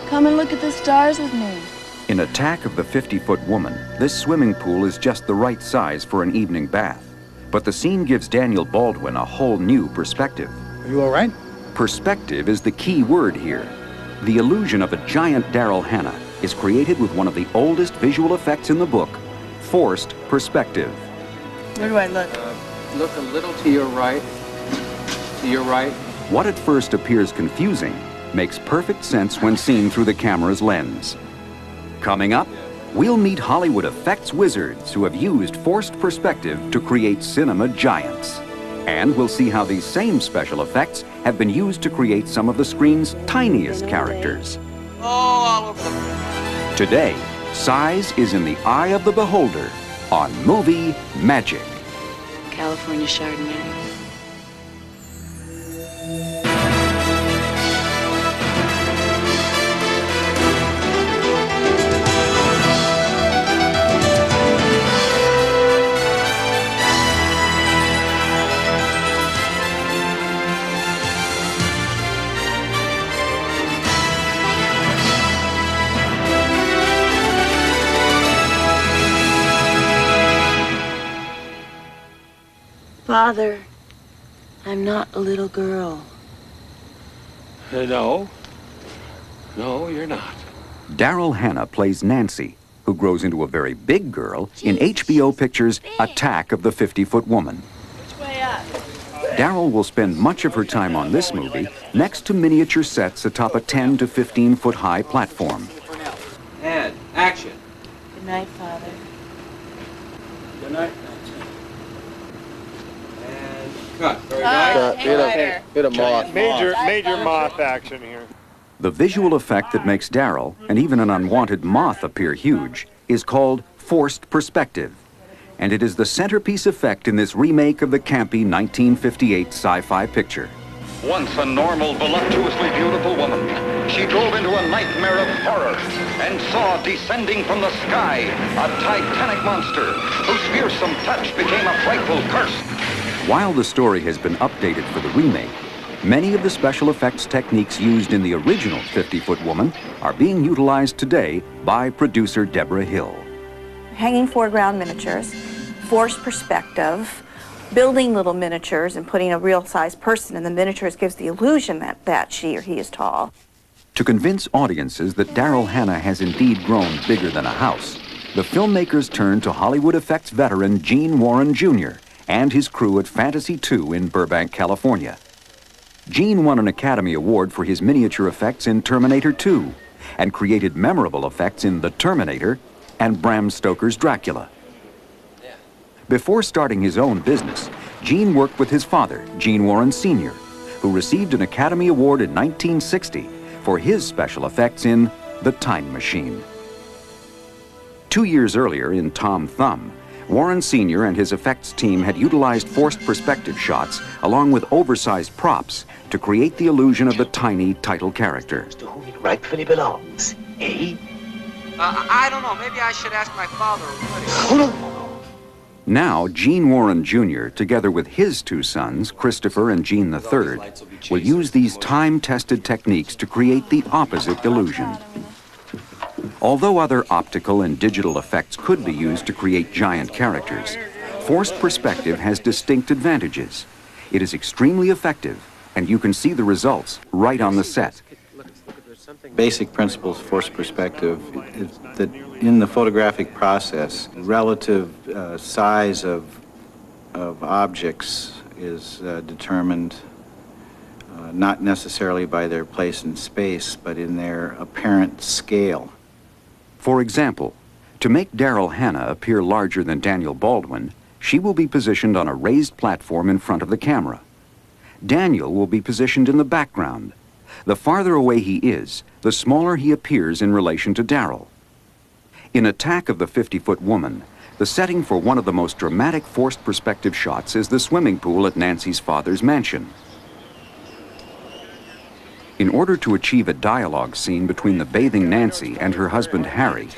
Come and look at the stars with me. In Attack of the 50-Foot Woman, this swimming pool is just the right size for an evening bath. But the scene gives Daniel Baldwin a whole new perspective. Are you all right? Perspective is the key word here. The illusion of a giant Daryl Hannah is created with one of the oldest visual effects in the book, forced perspective. Where do I look? Look a little to your right. To your right. What at first appears confusing makes perfect sense when seen through the camera's lens. Coming up, we'll meet Hollywood effects wizards who have used forced perspective to create cinema giants. And we'll see how these same special effects have been used to create some of the screen's tiniest characters. Oh, all over the place. Today, size is in the eye of the beholder on Movie Magic. California Chardonnay. Father, I'm not a little girl. No. No, you're not. Daryl Hannah plays Nancy, who grows into a very big girl in HBO Pictures' Attack of the 50-Foot Woman. Which way up? Daryl will spend much of her time on this movie next to miniature sets atop a 10 to 15-foot high platform. And action. Good night, Father. Good night. And cut. Very nice. Bit of moth. Major moth action here. The visual effect that makes Daryl and even an unwanted moth appear huge is called forced perspective. And it is the centerpiece effect in this remake of the campy 1958 sci-fi picture. Once a normal, voluptuously beautiful woman, she drove into a nightmare of horror and saw descending from the sky a titanic monster whose fearsome touch became a frightful curse. While the story has been updated for the remake, many of the special effects techniques used in the original 50-Foot Woman are being utilized today by producer Deborah Hill. Hanging foreground miniatures, forced perspective, building little miniatures and putting a real-sized person in the miniatures gives the illusion that she or he is tall. To convince audiences that Daryl Hannah has indeed grown bigger than a house, the filmmakers turned to Hollywood effects veteran Gene Warren Jr. and his crew at Fantasy II in Burbank, California. Gene won an Academy Award for his miniature effects in Terminator 2 and created memorable effects in The Terminator and Bram Stoker's Dracula. Before starting his own business, Gene worked with his father, Gene Warren Sr., who received an Academy Award in 1960 for his special effects in The Time Machine. 2 years earlier in Tom Thumb, Warren Sr. and his effects team had utilized forced perspective shots along with oversized props to create the illusion of the tiny title character. To whom it rightfully belongs, eh? I don't know. Maybe I should ask my father. Oh, no. Now, Gene Warren Jr., together with his two sons, Christopher and Gene III, will use these time-tested techniques to create the opposite illusion. Although other optical and digital effects could be used to create giant characters, forced perspective has distinct advantages. It is extremely effective, and you can see the results right on the set. Basic principles of forced perspective is that in the photographic process, relative size of objects is determined not necessarily by their place in space, but in their apparent scale. For example, to make Daryl Hannah appear larger than Daniel Baldwin, she will be positioned on a raised platform in front of the camera. Daniel will be positioned in the background. The farther away he is, the smaller he appears in relation to Daryl. In Attack of the 50-Foot Woman, the setting for one of the most dramatic forced perspective shots is the swimming pool at Nancy's father's mansion. In order to achieve a dialogue scene between the bathing Nancy and her husband Harry,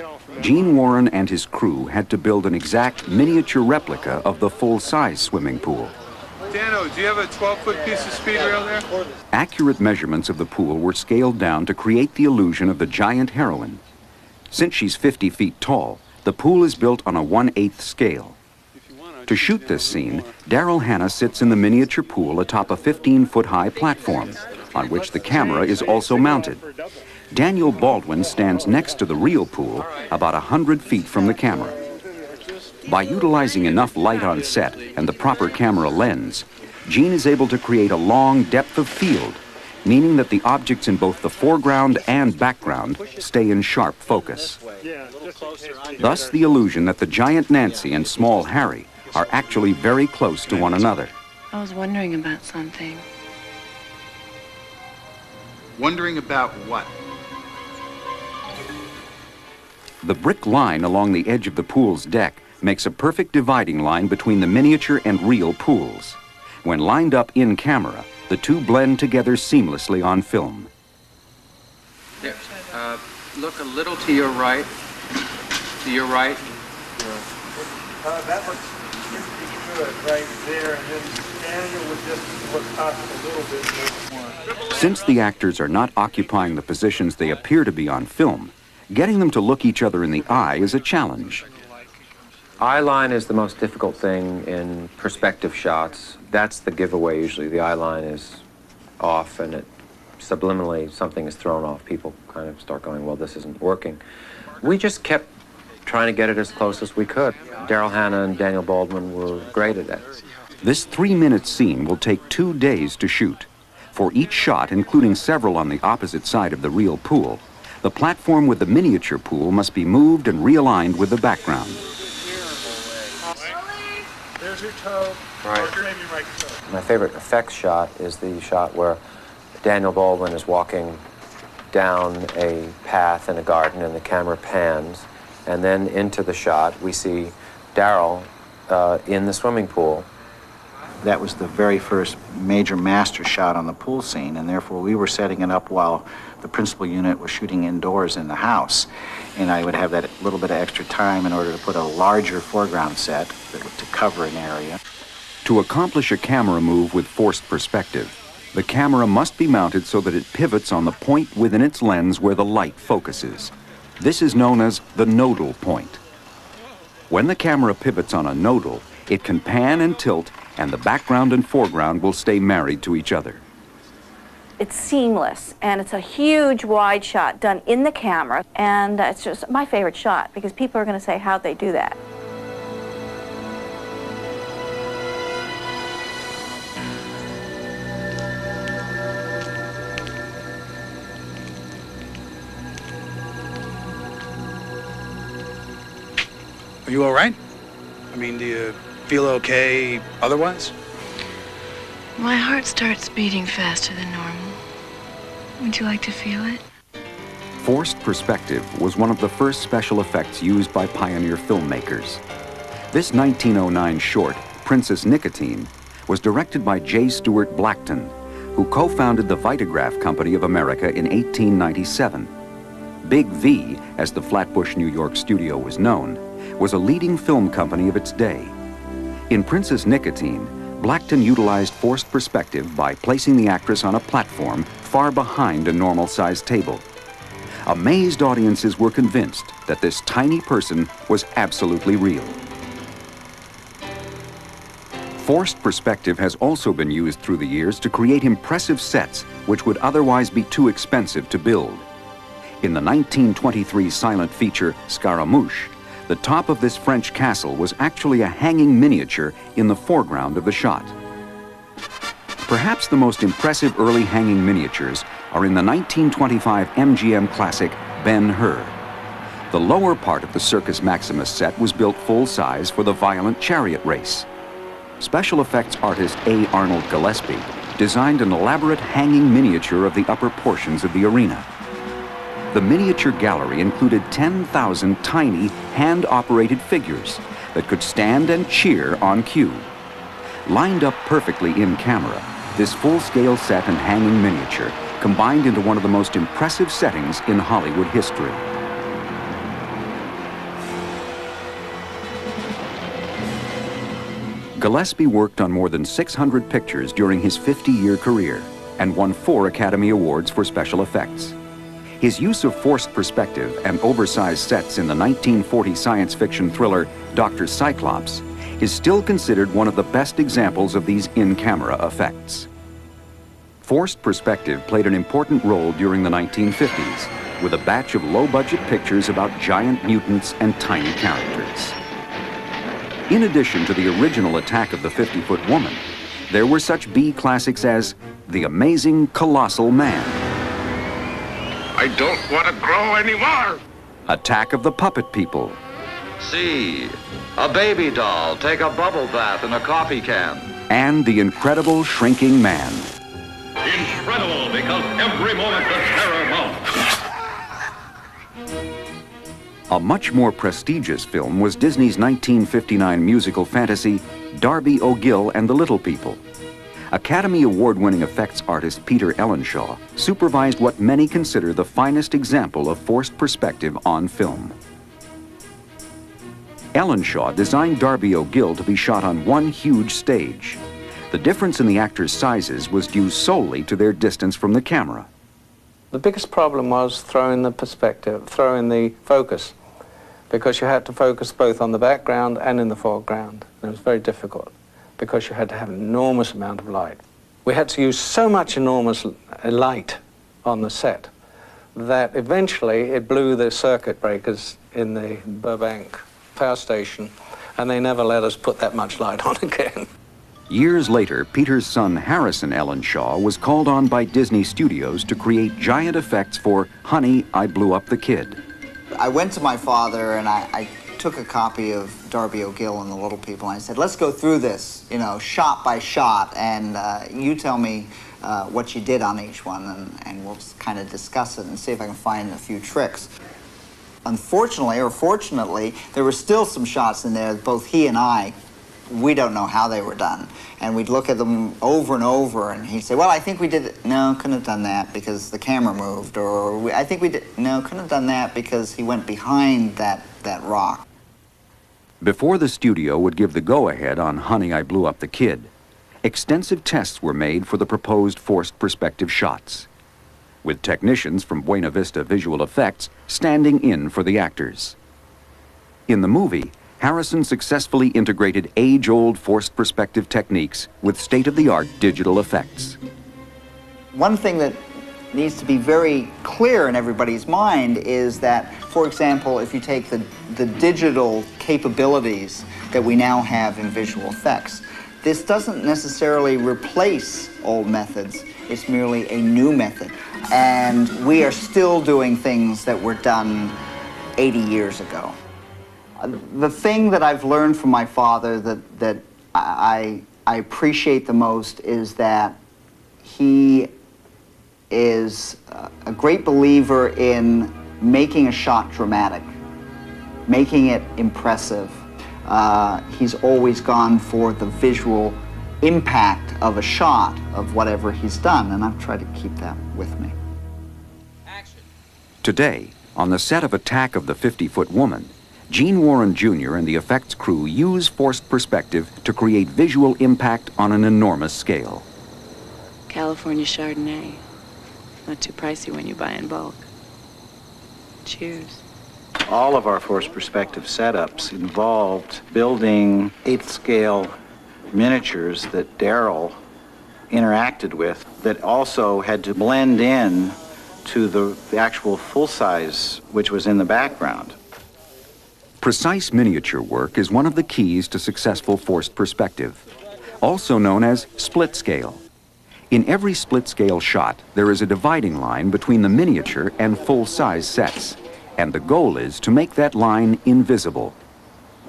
Gene Warren and his crew had to build an exact miniature replica of the full-size swimming pool. Dano, do you have a 12-foot piece of speed rail there? Accurate measurements of the pool were scaled down to create the illusion of the giant heroine. Since she's 50 feet tall, the pool is built on a 1/8 scale. To shoot this scene, Daryl Hannah sits in the miniature pool atop a 15-foot-high platform, on which the camera is also mounted. Daniel Baldwin stands next to the real pool, about 100 feet from the camera. By utilizing enough light on set and the proper camera lens, Gene is able to create a long depth of field, meaning that the objects in both the foreground and background stay in sharp focus. Thus, the illusion that the giant Nancy and small Harry are actually very close to one another. I was wondering about something. Wondering about what? The brick line along the edge of the pool's deck makes a perfect dividing line between the miniature and real pools. When lined up in camera, the two blend together seamlessly on film. There. Look a little to your right. To your right. That looks pretty good right there, and then Daniel would just look up a little bit more. Since the actors are not occupying the positions they appear to be on film, getting them to look each other in the eye is a challenge. Eye line is the most difficult thing in perspective shots. That's the giveaway usually. The eye line is off and it subliminally something is thrown off. People kind of start going, well, this isn't working. We just kept trying to get it as close as we could. Daryl Hannah and Daniel Baldwin were great at that. This 3-minute scene will take 2 days to shoot. For each shot, including several on the opposite side of the real pool, the platform with the miniature pool must be moved and realigned with the background. There's your toe. Right. Or maybe right toe. My favorite effects shot is the shot where Daniel Baldwin is walking down a path in a garden and the camera pans, and then into the shot we see Daryl in the swimming pool. That was the very first major master shot on the pool scene, and therefore we were setting it up while the principal unit was shooting indoors in the house. And I would have that little bit of extra time in order to put a larger foreground set to cover an area. To accomplish a camera move with forced perspective, the camera must be mounted so that it pivots on the point within its lens where the light focuses. This is known as the nodal point. When the camera pivots on a nodal, it can pan and tilt, and the background and foreground will stay married to each other. It's seamless, and it's a huge wide shot done in the camera, and it's just my favorite shot because people are going to say, how'd they do that? Are you all right? I mean, do you feel okay otherwise? My heart starts beating faster than normal. Would you like to feel it? Forced perspective was one of the first special effects used by pioneer filmmakers. This 1909 short, Princess Nicotine, was directed by J. Stuart Blackton, who co-founded the Vitagraph Company of America in 1897. Big V, as the Flatbush, New York studio was known, was a leading film company of its day. In Princess Nicotine, Blackton utilized forced perspective by placing the actress on a platform far behind a normal-sized table. Amazed audiences were convinced that this tiny person was absolutely real. Forced perspective has also been used through the years to create impressive sets which would otherwise be too expensive to build. In the 1923 silent feature Scaramouche, the top of this French castle was actually a hanging miniature in the foreground of the shot. Perhaps the most impressive early hanging miniatures are in the 1925 MGM classic Ben-Hur. The lower part of the Circus Maximus set was built full-size for the violent chariot race. Special effects artist A. Arnold Gillespie designed an elaborate hanging miniature of the upper portions of the arena. The miniature gallery included 10,000 tiny, hand-operated figures that could stand and cheer on cue. Lined up perfectly in camera, this full-scale set and hanging miniature combined into one of the most impressive settings in Hollywood history. Gillespie worked on more than 600 pictures during his 50-year career and won 4 Academy Awards for special effects. His use of forced perspective and oversized sets in the 1940 science fiction thriller Dr. Cyclops is still considered one of the best examples of these in-camera effects. Forced perspective played an important role during the 1950s with a batch of low-budget pictures about giant mutants and tiny characters. In addition to the original Attack of the 50-Foot Woman, there were such B classics as The Amazing Colossal Man, I don't want to grow anymore. Attack of the Puppet People, See, a baby doll take a bubble bath in a coffee can. and The Incredible Shrinking Man. Incredible, because every moment the terror mounts. A much more prestigious film was Disney's 1959 musical fantasy, Darby O'Gill and the Little People. Academy Award-winning effects artist Peter Ellenshaw supervised what many consider the finest example of forced perspective on film. Ellenshaw designed Darby O'Gill to be shot on one huge stage. The difference in the actors' sizes was due solely to their distance from the camera. The biggest problem was throwing the perspective, throwing the focus, because you had to focus both on the background and in the foreground. And it was very difficult, because you had to have an enormous amount of light. We had to use so much enormous light on the set that eventually it blew the circuit breakers in the Burbank power station, and they never let us put that much light on again. Years later, Peter's son Harrison Ellenshaw was called on by Disney Studios to create giant effects for Honey, I Blew Up the Kid. I went to my father and I took a copy of Darby O'Gill and the Little People, and I said, let's go through this, you know, shot by shot, and you tell me what you did on each one, and we'll kind of discuss it and see if I can find a few tricks. Unfortunately, or fortunately, there were still some shots in there, both he and I, we don't know how they were done. And we'd look at them over and over, and he'd say, well, I think we did it. No, couldn't have done that because the camera moved. Or I think we did, no, couldn't have done that because he went behind that rock. Before the studio would give the go-ahead on Honey, I Blew Up the Kid, extensive tests were made for the proposed forced perspective shots, with technicians from Buena Vista Visual Effects standing in for the actors. In the movie, Harrison successfully integrated age-old forced perspective techniques with state-of-the-art digital effects. One thing that needs to be very clear in everybody's mind is that, for example, if you take the digital capabilities that we now have in visual effects, this doesn't necessarily replace old methods, it's merely a new method. And we are still doing things that were done 80 years ago. The thing that I've learned from my father that I appreciate the most is that he is a great believer in making a shot dramatic, making it impressive. He's always gone for the visual impact of a shot of whatever he's done, and I've tried to keep that with me. Today, on the set of Attack of the 50-Foot Woman, Gene Warren Jr. and the effects crew use forced perspective to create visual impact on an enormous scale. California Chardonnay. Not too pricey when you buy in bulk. Cheers. All of our forced perspective setups involved building 8th scale miniatures that Darryl interacted with that also had to blend in to the actual full size which was in the background. Precise miniature work is one of the keys to successful forced perspective, also known as split scale. In every split scale shot, there is a dividing line between the miniature and full-size sets, and the goal is to make that line invisible.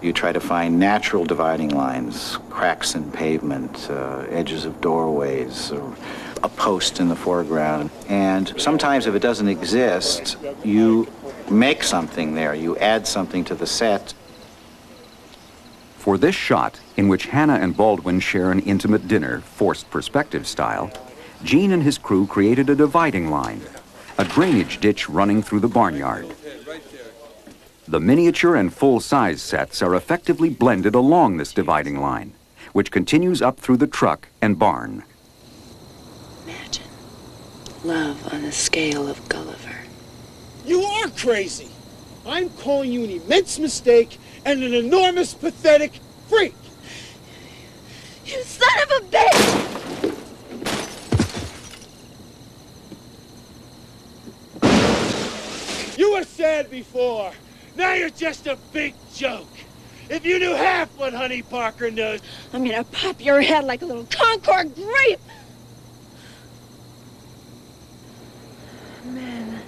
You try to find natural dividing lines, cracks in pavement, edges of doorways, or a post in the foreground. And sometimes if it doesn't exist, you make something there, you add something to the set. For this shot, in which Hannah and Baldwin share an intimate dinner, forced perspective style, Gene and his crew created a dividing line, a drainage ditch running through the barnyard. The miniature and full-size sets are effectively blended along this dividing line, which continues up through the truck and barn. Imagine love on the scale of Gulliver. You are crazy. I'm calling you an immense mistake and an enormous, pathetic freak. You son of a bitch! You were sad before. Now you're just a big joke. If you knew half what Honey Parker knows... I'm gonna pop your head like a little Concord grape! Man.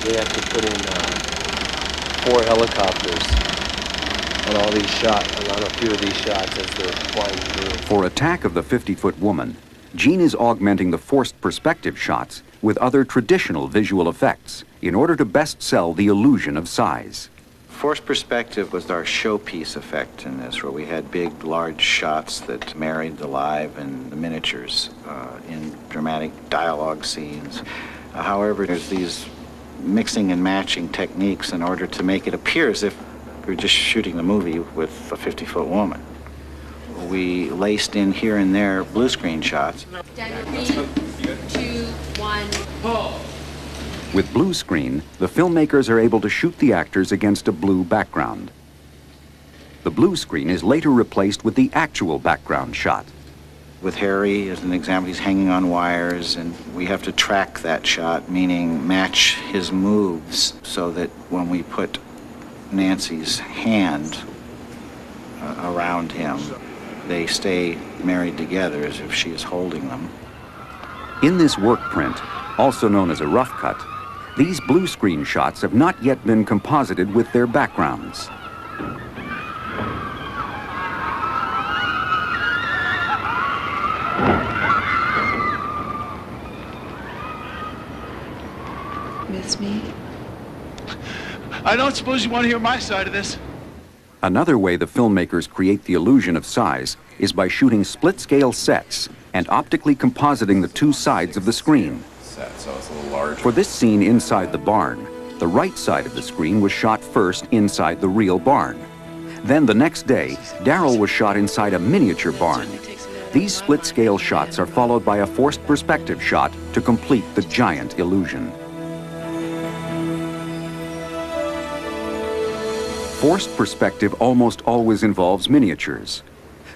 We have to put in 4 helicopters on all these shots, on a few of these shots as they're flying through. For Attack of the 50-Foot Woman, Gene is augmenting the forced perspective shots with other traditional visual effects in order to best sell the illusion of size. Forced perspective was our showpiece effect in this, where we had big, large shots that married the live and the miniatures in dramatic dialogue scenes. However, there's these mixing and matching techniques in order to make it appear as if we're just shooting the movie with a 50-foot woman. We laced in here and there blue screen shots. 3, 2, 1, pull. With blue screen, the filmmakers are able to shoot the actors against a blue background. The blue screen is later replaced with the actual background shot. With Harry, as an example, he's hanging on wires, and we have to track that shot, meaning match his moves, so that when we put Nancy's hand around him, they stay married together as if she is holding them. In this work print, also known as a rough cut, these blue screen shots have not yet been composited with their backgrounds. Miss me? I don't suppose you want to hear my side of this. Another way the filmmakers create the illusion of size is by shooting split-scale sets and optically compositing the two sides of the screen. So it's a little larger. For this scene inside the barn, the right side of the screen was shot first inside the real barn. Then the next day, Darryl was shot inside a miniature barn. These split-scale shots are followed by a forced perspective shot to complete the giant illusion. Forced perspective almost always involves miniatures.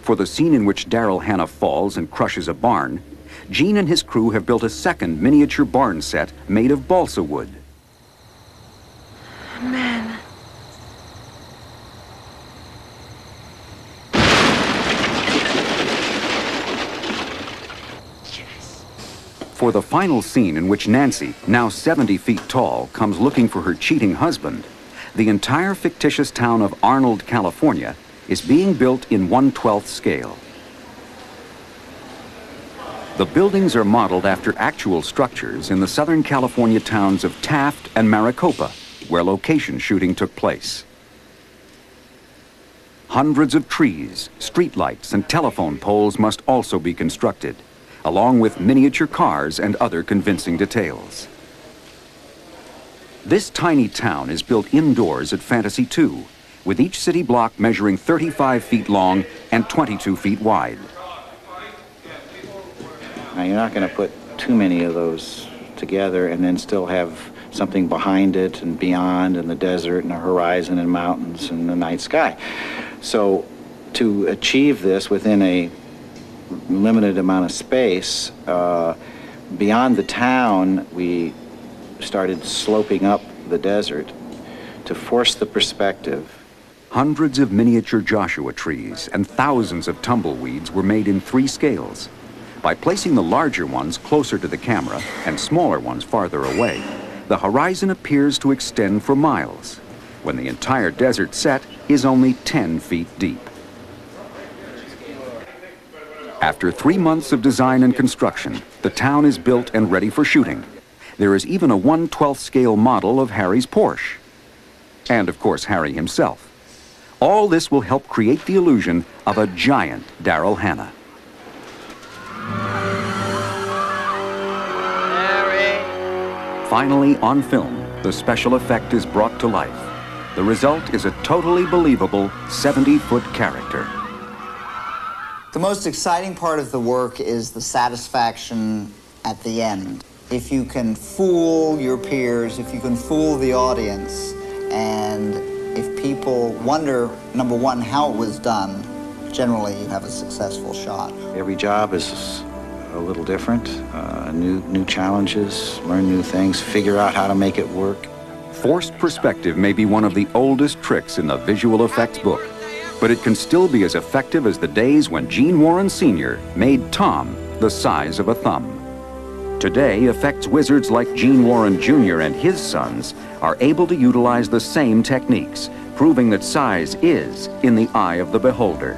For the scene in which Daryl Hannah falls and crushes a barn, Gene and his crew have built a second miniature barn set made of balsa wood. Man. For the final scene in which Nancy, now 70 feet tall, comes looking for her cheating husband, the entire fictitious town of Arnold, California, is being built in 1/12 scale. The buildings are modeled after actual structures in the Southern California towns of Taft and Maricopa, where location shooting took place. Hundreds of trees, streetlights, and telephone poles must also be constructed, along with miniature cars and other convincing details. This tiny town is built indoors at Fantasy 2, with each city block measuring 35 feet long and 22 feet wide. Now, you're not going to put too many of those together and then still have something behind it and beyond, and the desert and the horizon and mountains and the night sky. So to achieve this within a limited amount of space, beyond the town, we started sloping up the desert to force the perspective. Hundreds of miniature Joshua trees and thousands of tumbleweeds were made in 3 scales. By placing the larger ones closer to the camera and smaller ones farther away, the horizon appears to extend for miles, when the entire desert set is only 10 feet deep. After 3 months of design and construction, the town is built and ready for shooting. There is even a 1/12 scale model of Harry's Porsche. And of course, Harry himself. All this will help create the illusion of a giant Daryl Hannah. Harry. Finally, on film, the special effect is brought to life. The result is a totally believable 70-foot character. The most exciting part of the work is the satisfaction at the end. If you can fool your peers, if you can fool the audience, and if people wonder, number one, how it was done, generally you have a successful shot. Every job is a little different, new challenges, learn new things, figure out how to make it work. Forced perspective may be one of the oldest tricks in the visual effects book, but it can still be as effective as the days when Gene Warren Sr. made Tom the size of a thumb. Today, effects wizards like Gene Warren Jr. and his sons are able to utilize the same techniques, proving that size is in the eye of the beholder.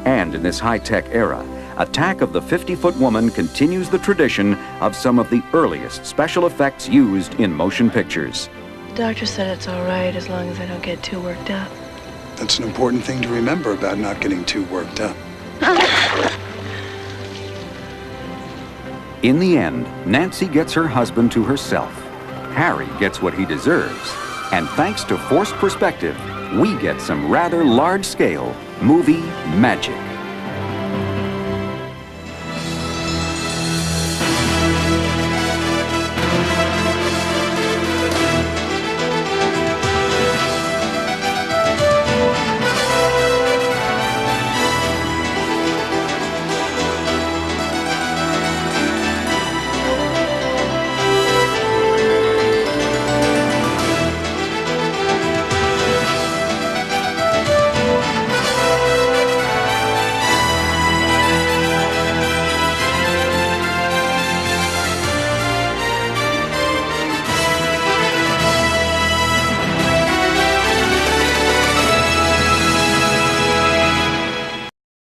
And in this high-tech era, Attack of the 50-Foot Woman continues the tradition of some of the earliest special effects used in motion pictures. The doctor said it's all right as long as I don't get too worked up. That's an important thing to remember about not getting too worked up. In the end, Nancy gets her husband to herself. Harry gets what he deserves. And thanks to forced perspective, we get some rather large-scale movie magic.